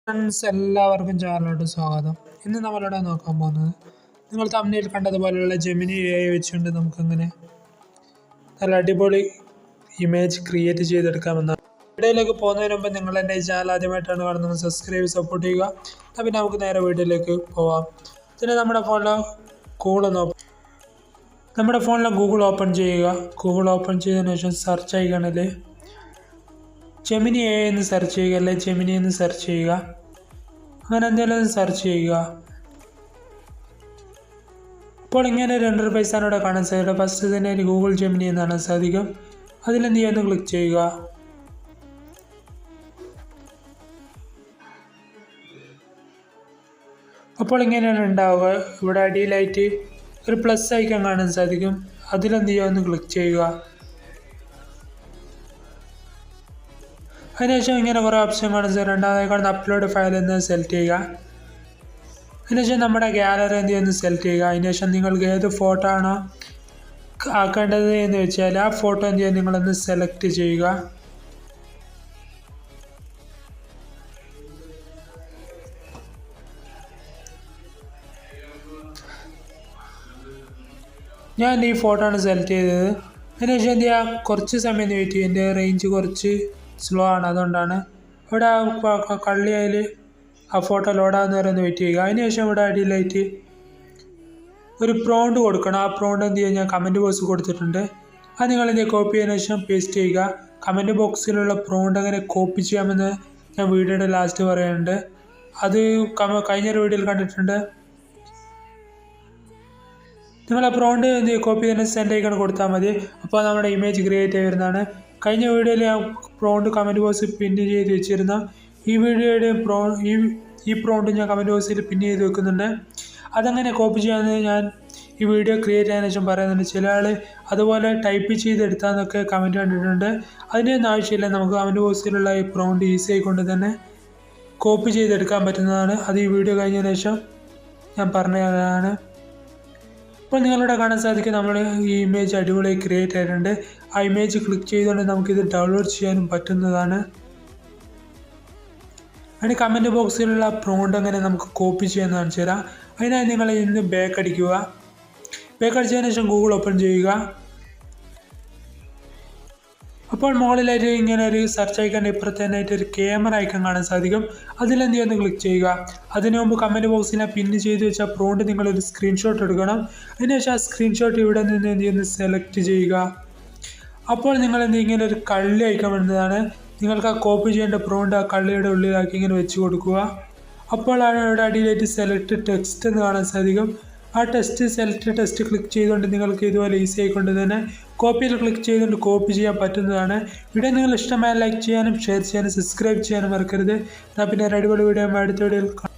Friends എല്ലാവർക്കും ചാനലിലോട്ട് സ്വാഗതം. ഇന്ന് നമ്മളിവിടെ നോക്കാൻ പോകുന്നത് നിങ്ങൾ തമ്മിൽ കണ്ടതുപോലെയുള്ള ജെമിനി AI വെച്ചുകൊണ്ട് നമുക്കങ്ങനെ നല്ല അടിപൊളി ഇമേജ് ക്രിയേറ്റ് ചെയ്തെടുക്കാമെന്നാണ്. വീഡിയോയിലേക്ക് പോകുന്നതിന് മുമ്പ് നിങ്ങൾ എൻ്റെ ഈ ചാനൽ ആദ്യമായിട്ടാണ് കാണുന്നത്, സബ്സ്ക്രൈബ് സപ്പോർട്ട് ചെയ്യുക. എന്നാൽ പിന്നെ നമുക്ക് നേരെ വീഡിയോയിലേക്ക് പോവാം. പിന്നെ നമ്മുടെ ഫോണിൽ ഗൂഗിൾ ഓപ്പൺ ചെയ്യുക. ഗൂഗിൾ ഓപ്പൺ ചെയ്തതിനു ശേഷം സെർച്ച് ഐക്കണിൽ ജെമിനി AI എന്ന് സെർച്ച് ചെയ്യുക, അല്ലെ ജെമിനി എന്ന് സെർച്ച് ചെയ്യുക. അങ്ങനെ എന്തെങ്കിലും സെർച്ച് ചെയ്യുക. അപ്പോൾ ഇങ്ങനെ ഒരു ഇൻ്റർഫേസ് ആണ് ഇവിടെ കാണാൻ സാധിക്കുക. ഫസ്റ്റ് തന്നെ ഗൂഗിൾ ജെമിനി എന്നാണ് സാധിക്കും. അതിലെന്ത് ചെയ്യാമെന്ന് ക്ലിക്ക് ചെയ്യുക. അപ്പോൾ ഇങ്ങനെയാണ് ഉണ്ടാവുക. ഇവിടെ അടിയിലായിട്ട് ഒരു പ്ലസ് ഐക്കൺ കാണാൻ സാധിക്കും. അതിലെന്ത് ചെയ്യാമെന്ന് ക്ലിക്ക് ചെയ്യുക. അതിനുശേഷം ഇങ്ങനെ കുറേ ഓപ്ഷൻ കാണാൻ സാധിക്കും. രണ്ടാമതായി കാണുന്ന അപ്ലോഡ് ഫയൽ എന്ന് സെലക്ട് ചെയ്യുക. അതിനുശേഷം നമ്മുടെ ഗാലറി എന്ത് ചെയ്യുന്നു സെലക്ട് ചെയ്യുക. അതിനുശേഷം നിങ്ങൾക്ക് ഏത് ഫോട്ടോ ആണോ ആക്കേണ്ടത് എന്ന് വെച്ചാൽ ആ ഫോട്ടോ എന്ത് ചെയ്യുക നിങ്ങളൊന്ന് സെലക്ട് ചെയ്യുക. ഞാൻ ഈ ഫോട്ടോ ആണ് സെലക്ട് ചെയ്തത്. അതിനുശേഷം എന്ത് ചെയ്യുക, കുറച്ച് സമയം വെയിറ്റ് ചെയ്യും. എൻ്റെ റേഞ്ച് കുറച്ച് സ്ലോ ആണ്, അതുകൊണ്ടാണ്. ഇവിടെ കള്ളിയായിൽ ആ ഫോട്ടോ ലോഡാകുന്ന വരെ ഒന്ന് വെയിറ്റ് ചെയ്യുക. അതിനുശേഷം ഇവിടെ അടിയിലായിട്ട് ഒരു പ്രോണ്ട് കൊടുക്കണം. ആ പ്രോണ്ട് എന്ത് ചെയ്യുക, ഞാൻ കമൻറ്റ് ബോക്സ് കൊടുത്തിട്ടുണ്ട്. അത് നിങ്ങൾ എന്ത് ചെയ്യുക, കോപ്പി ചെയ്തതിനു ശേഷം പേസ്റ്റ് ചെയ്യുക. കമൻറ്റ് ബോക്സിലുള്ള പ്രോണ്ട് എങ്ങനെ കോപ്പി ചെയ്യാമെന്ന് ഞാൻ വീഡിയോയുടെ ലാസ്റ്റ് പറയുന്നുണ്ട്. അത് കഴിഞ്ഞൊരു വീഡിയോയിൽ കണ്ടിട്ടുണ്ട്. നിങ്ങൾ ആ പ്രോണ്ട് എന്ത് ചെയ്യുക, കോപ്പി ചെയ്തതിന് സെൻഡ് ഐക്കൺ കൊടുത്താൽ മതി. അപ്പോൾ നമ്മുടെ ഇമേജ് ക്രിയേറ്റ് ആയി വരുന്നതാണ്. കഴിഞ്ഞ വീഡിയോയിൽ ഞാൻ പ്രോണ്ട് കമൻറ്റ് ബോക്സിൽ പിന്ന് ചെയ്ത് വെച്ചിരുന്ന ഈ വീഡിയോയുടെ ഈ പ്രോണ്ട് ഞാൻ കമൻറ്റ് ബോക്സിൽ പിന്ന് ചെയ്ത് വെക്കുന്നുണ്ട്. അതങ്ങനെ കോപ്പി ചെയ്യാമെന്ന് ഞാൻ ഈ വീഡിയോ ക്രിയേറ്റ് ചെയ്യാൻ ശേഷം പറയുന്നുണ്ട്. ചില ആൾ അതുപോലെ ടൈപ്പ് ചെയ്തെടുത്താന്നൊക്കെ കമൻറ്റ് കണ്ടിട്ടുണ്ട്. അതിൻ്റെയൊന്നും ആവശ്യമില്ല. നമുക്ക് കമൻറ്റ് ബോക്സിലുള്ള ഈ പ്രോണ്ട് ഈസി ആയിക്കൊണ്ട് തന്നെ കോപ്പി ചെയ്തെടുക്കാൻ പറ്റുന്നതാണ്. അത് ഈ വീഡിയോ കഴിഞ്ഞതിന് ശേഷം ഞാൻ പറഞ്ഞതാണ്. ഇപ്പോൾ നിങ്ങളിവിടെ കാണാൻ സാധിക്കും നമ്മൾ ഈ ഇമേജ് അടിപൊളിയായി ക്രിയേറ്റ് ആയിട്ടുണ്ട്. ആ ഇമേജ് ക്ലിക്ക് ചെയ്തുകൊണ്ട് നമുക്കിത് ഡൗൺലോഡ് ചെയ്യാനും പറ്റുന്നതാണ്. അതിന് കമൻറ്റ് ബോക്സിലുള്ള പ്രോണ്ട് എങ്ങനെ നമുക്ക് കോപ്പി ചെയ്യാൻ കാണിച്ചു തരാം. അതിനായി നിങ്ങൾ ഇന്ന് ബാക്ക് അടിക്കുക. ബാക്ക് അടിച്ചതിന് ശേഷം ഗൂഗിൾ ഓപ്പൺ ചെയ്യുക. അപ്പോൾ മുകളിലായിട്ട് ഇങ്ങനെ ഒരു സെർച്ച് ഐക്കൺ ഇപ്പുറത്തേനായിട്ട് ഒരു ക്യാമറ ഐക്കൺ കാണാൻ സാധിക്കും. അതിലെന്ത് ചെയ്യുന്നു ക്ലിക്ക് ചെയ്യുക. അതിനു മുമ്പ് കമൻറ്റ് ബോക്സിനെ പിന്ന് ചെയ്ത് വെച്ച പ്രോണ്ട് നിങ്ങളൊരു സ്ക്രീൻഷോട്ട് എടുക്കണം. അതിനുശേഷം ആ സ്ക്രീൻഷോട്ട് ഇവിടെ നിന്ന് എന്ത് ചെയ്യുന്നു സെലക്ട് ചെയ്യുക. അപ്പോൾ നിങ്ങൾ ഇങ്ങനെ ഒരു കള്ളി ഐക്കൺ വരുന്നതാണ്. നിങ്ങൾക്ക് ആ കോപ്പി ചെയ്യേണ്ട പ്രോണ്ട് ആ കള്ളിയുടെ ഉള്ളിലാക്കി ഇങ്ങനെ വെച്ച് കൊടുക്കുക. അപ്പോഴാണ് ഇവിടെ അടിയിലായിട്ട് സെലക്ട് ടെക്സ്റ്റ് എന്ന് കാണാൻ സാധിക്കും. ആ സെലക്ട് ടെക്സ്റ്റ് ക്ലിക്ക് ചെയ്തുകൊണ്ട് നിങ്ങൾക്ക് ഇതുപോലെ ഈസി ആയിക്കൊണ്ട് തന്നെ കോപ്പിയിൽ ക്ലിക്ക് ചെയ്തുകൊണ്ട് കോപ്പി ചെയ്യാൻ പറ്റുന്നതാണ്. വീഡിയോ നിങ്ങൾ ഇഷ്ടമായ ലൈക്ക് ചെയ്യാനും ഷെയർ ചെയ്യാനും സബ്സ്ക്രൈബ് ചെയ്യാനും മറക്കരുത്. എന്നാൽ പിന്നെ ഒരു അടിപൊളി വീഡിയോ അടുത്ത വീഡിയോയിൽ